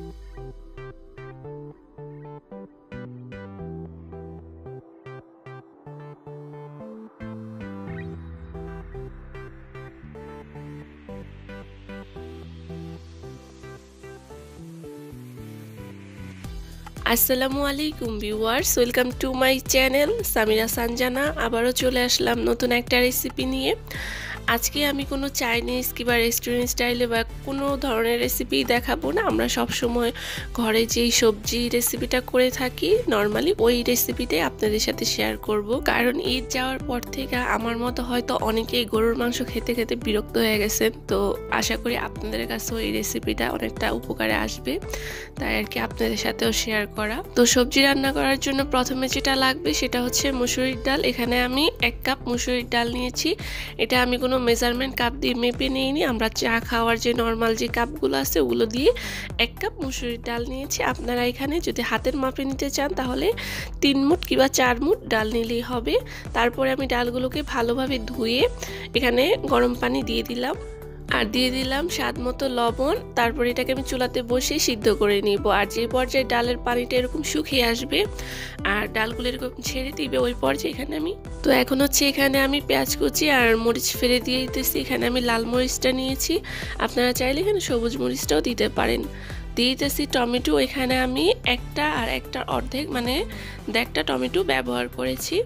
আসসালামু আলাইকুম viewers, welcome to my channel Samira Sanjana. আবারও চলে আসলাম নতুন একটা রেসিপি নিয়ে। আজকে আমি কোনো চাইনিজ কিংবা রেস্টুরেন্ট স্টাইলে বা কোনো ধরনের রেসিপি দেখাবো না। আমরা সব সময় ঘরে যেই সবজি রেসিপিটা করে থাকি নর্মালি, ওই রেসিপিটাই আপনাদের সাথে শেয়ার করব। কারণ ঈদ যাওয়ার পর থেকে আমার মতো হয়তো অনেকেই গরুর মাংস খেতে খেতে বিরক্ত হয়ে গেছেন। তো আশা করি আপনাদের কাছেও এই রেসিপিটা অনেকটা উপকারে আসবে, তাই আর কি আপনাদের সাথেও শেয়ার করা। তো সবজি রান্না করার জন্য প্রথমে যেটা লাগবে সেটা হচ্ছে মুসুরির ডাল। এখানে আমি 1 কাপ মুসুরির ডাল নিয়েছি। এটা আমি কোনো মেজারমেন্ট কাপ দিয়ে মেপে নিইনি, আমরা চা খাওয়ার যে নর্মাল যে কাপগুলো আছে ওগুলো দিয়ে 1 কাপ মুসুরির ডাল নিয়েছি। আপনারা এখানে যদি হাতের মাপে নিতে চান তাহলে 3 মুঠ কিংবা 4 মুঠ ডাল নিলেই হবে। তারপরে আমি ডালগুলোকে ভালোভাবে ধুয়ে এখানে গরম পানি দিয়ে দিলাম, আর দিয়ে দিলাম স্বাদ মতো লবণ। তারপর এটাকে আমি চুলাতে বসে সিদ্ধ করে নিব। আর যে পর্যায়ে ডালের পানিটা এরকম শুকিয়ে আসবে আর ডালগুলো এরকম ছেড়ে দিবে, ওই পর্যায়ে এখানে এখন হচ্ছে এখানে আমি পেঁয়াজ কুচি আর মরিচ ফেলে দিয়ে দিতেছি। এখানে আমি লাল মরিচটা নিয়েছি, আপনারা চাইলে এখানে সবুজ মরিচটাও দিতে পারেন। দিয়ে দিতেছি টমেটো। এখানে আমি একটা আর একটা অর্ধেক মানে 1.5টা টমেটো ব্যবহার করেছি।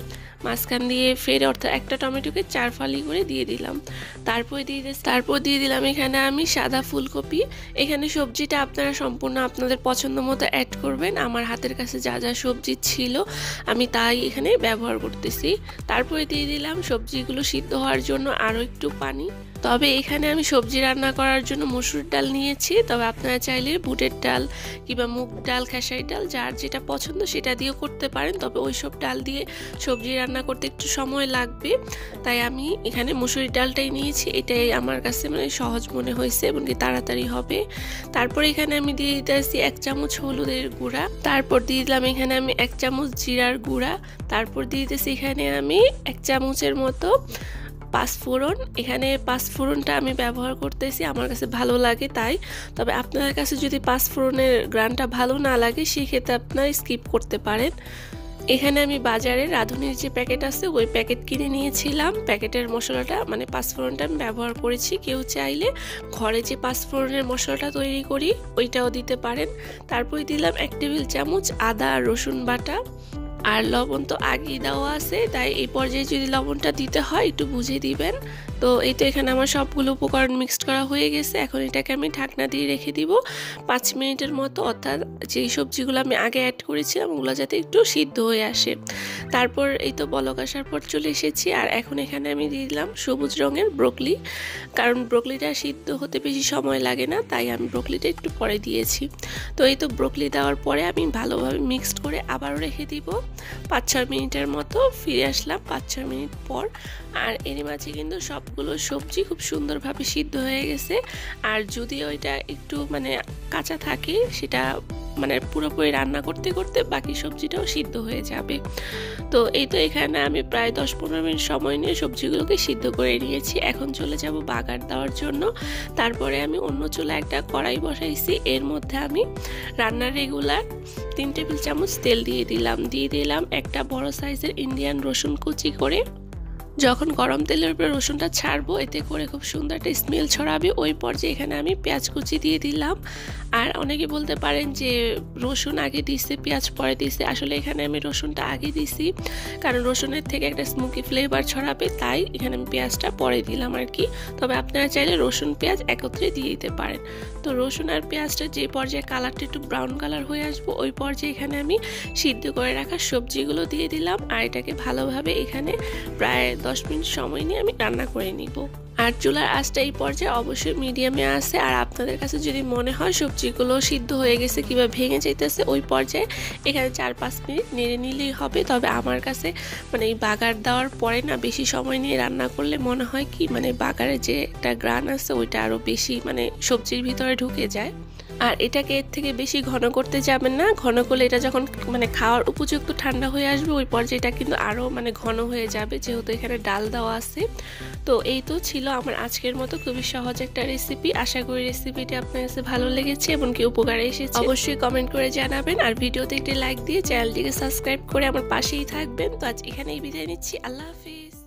মাঝখান দিয়ে ফের অর্থাৎ একটা টমেটোকে 4 ফালি করে দিয়ে দিলাম। তারপর দিয়ে দিলাম এখানে আমি সাদা ফুলকপি। এখানে সবজিটা আপনারা সম্পূর্ণ আপনাদের পছন্দ মতো অ্যাড করবেন। আমার হাতের কাছে যা যা সবজি ছিল আমি তাই এখানে ব্যবহার করতেছি। তারপরে দিয়ে দিলাম সবজিগুলো সিদ্ধ হওয়ার জন্য আরও একটু পানি। তবে এখানে আমি সবজি রান্না করার জন্য মসুর ডাল নিয়েছি, তবে আপনারা চাইলে বুটের ডাল কিংবা মুগ ডাল, খেসারি ডাল যার যেটা পছন্দ সেটা দিয়েও করতে পারেন। তবে ওইসব ডাল দিয়ে সবজি রান্না করতে একটু সময় লাগবে, তাই আমি এখানে মসুর ডালটাই নিয়েছি। এটাই আমার কাছে মানে সহজ মনে হয়েছে এবং কি তাড়াতাড়ি হবে। তারপর এখানে আমি দিয়ে দিতেছি 1 চামচ হলুদের গুঁড়া। তারপর দিয়ে দিলাম এখানে আমি 1 চামচ জিরার গুঁড়া। তারপর দিয়ে দিতেছি এখানে আমি 1 চামচের মতো পাঁচফোড়ন। এখানে পাঁচফোড়নটা আমি ব্যবহার করতেছি, আমার কাছে ভালো লাগে তাই। তবে আপনাদের কাছে যদি পাঁচফোড়নের গ্রানটা ভালো না লাগে সেক্ষেত্রে আপনারা স্কিপ করতে পারেন। এখানে আমি বাজারে রাঁধুনির যে প্যাকেট আছে ওই প্যাকেট কিনে নিয়েছিলাম। প্যাকেটের মশলাটা মানে পাঁচফোড়নটা আমি ব্যবহার করেছি। কেউ চাইলে ঘরে যে পাঁচফোড়নের মশলাটা তৈরি করি ওইটাও দিতে পারেন। তারপরে দিলাম 1 টেবিল চামচ আদা আর রসুন বাটা। আর লবণ তো আগেই দেওয়া আছে, তাই এই পর্যায়ে যদি লবণটা দিতে হয় একটু বুঝে দিবেন। তো এই তো এখানে আমার সবগুলো উপকরণ মিক্সড করা হয়ে গেছে। এখন এটাকে আমি ঢাকনা দিয়ে রেখে দিব 5 মিনিটের মতো, অর্থাৎ যেই সবজিগুলো আমি আগে অ্যাড করেছিলাম ওগুলো যাতে একটু সিদ্ধ হয়ে আসে। তারপর এই তো বলক আসার পর চলে এসেছি। আর এখন এখানে আমি দিয়ে দিলাম সবুজ রঙের ব্রোকলি, কারণ ব্রোকলিটা সিদ্ধ হতে বেশি সময় লাগে না, তাই আমি ব্রোকলিটা একটু পরে দিয়েছি। তো এই তো ব্রোকলি দেওয়ার পরে আমি ভালোভাবে মিক্সড করে আবারও রেখে দিব 5-6 মিনিটের মতো। ফিরে আসলাম 5-6 মিনিট পর। আর এর মাঝে কিন্তু সবগুলো সবজি খুব সুন্দরভাবে সিদ্ধ হয়ে গেছে। আর যদি ওইটা একটু মানে কাঁচা থাকে সেটা মানে পুরোপুরি রান্না করতে করতে বাকি সবজিটাও সিদ্ধ হয়ে যাবে। তো এই তো এখানে আমি প্রায় 10-15 মিনিট সময় নিয়ে সবজিগুলোকে সিদ্ধ করে নিয়েছি। এখন চলে যাব বাগার দেওয়ার জন্য। তারপরে আমি অন্য চুলায় একটা কড়াই বসাইছি, এর মধ্যে আমি রান্নার রেগুলার 3 টেবিল চামচ তেল দিয়ে দিলাম একটা বড় সাইজের ইন্ডিয়ান রসুন কুচি করে। যখন গরম তেলের উপরে রসুনটা ছাড়বো এতে করে খুব সুন্দর একটা স্মেল ছড়াবে। ওই পর্যায়ে এখানে আমি পেঁয়াজ কুচি দিয়ে দিলাম। আর অনেকে বলতে পারেন যে রসুন আগে দিছে পেঁয়াজ পরে দিছে, আসলে এখানে আমি রসুনটা আগে দিছি কারণ রসুনের থেকে একটা স্মোকি ফ্লেভার ছড়াবে, তাই এখানে আমি পেঁয়াজটা পরে দিলাম আর কি। তবে আপনারা চাইলে রসুন পেঁয়াজ একত্রে দিয়ে দিতে পারেন। তো রসুন আর পেঁয়াজটা যে পর্যায়ে কালারটা একটু ব্রাউন কালার হয়ে আসবো ওই পর্যায়ে এখানে আমি সিদ্ধ করে রাখা সবজিগুলো দিয়ে দিলাম। আর এটাকে ভালোভাবে এখানে প্রায় 10 মিনিট সময় নিয়ে আমি রান্না করে নিব। আর চুলার আঁচটা এই পর্যায়ে অবশ্যই মিডিয়ামে আছে। আর আপনাদের কাছে যদি মনে হয় সবজিগুলো সিদ্ধ হয়ে গেছে কিংবা ভেঙে যাইতেছে ওই পর্যায়ে এখানে 4-5 মিনিট নেড়ে নিলেই হবে। তবে আমার কাছে মানে এই বাগার দেওয়ার পরে না বেশি সময় নিয়ে রান্না করলে মনে হয় কি মানে বাগারের যে একটা গ্রান আছে ওইটা আরও বেশি মানে সবজির ভিতরে ঢুকে যায়। আর এটাকে এর থেকে বেশি ঘন করতে যাবেন না, ঘন করলে এটা যখন মানে খাওয়ার উপযুক্ত ঠান্ডা হয়ে আসবে ওই পর্যায়ে এটা কিন্তু আরও মানে ঘন হয়ে যাবে, যেহেতু এখানে ডাল দেওয়া আছে। তো এই তো ছিল আমার আজকের মতো খুবই সহজ একটা রেসিপি। আশা করি রেসিপিটি আপনার কাছে ভালো লেগেছে এবং কি উপকারে এসেছে। অবশ্যই কমেন্ট করে জানাবেন আর ভিডিওতে একটি লাইক দিয়ে চ্যানেলটিকে সাবস্ক্রাইব করে আমার পাশেই থাকবেন। তো আজ এখানেই বিদায় নিচ্ছি, আল্লাহ হাফিজ।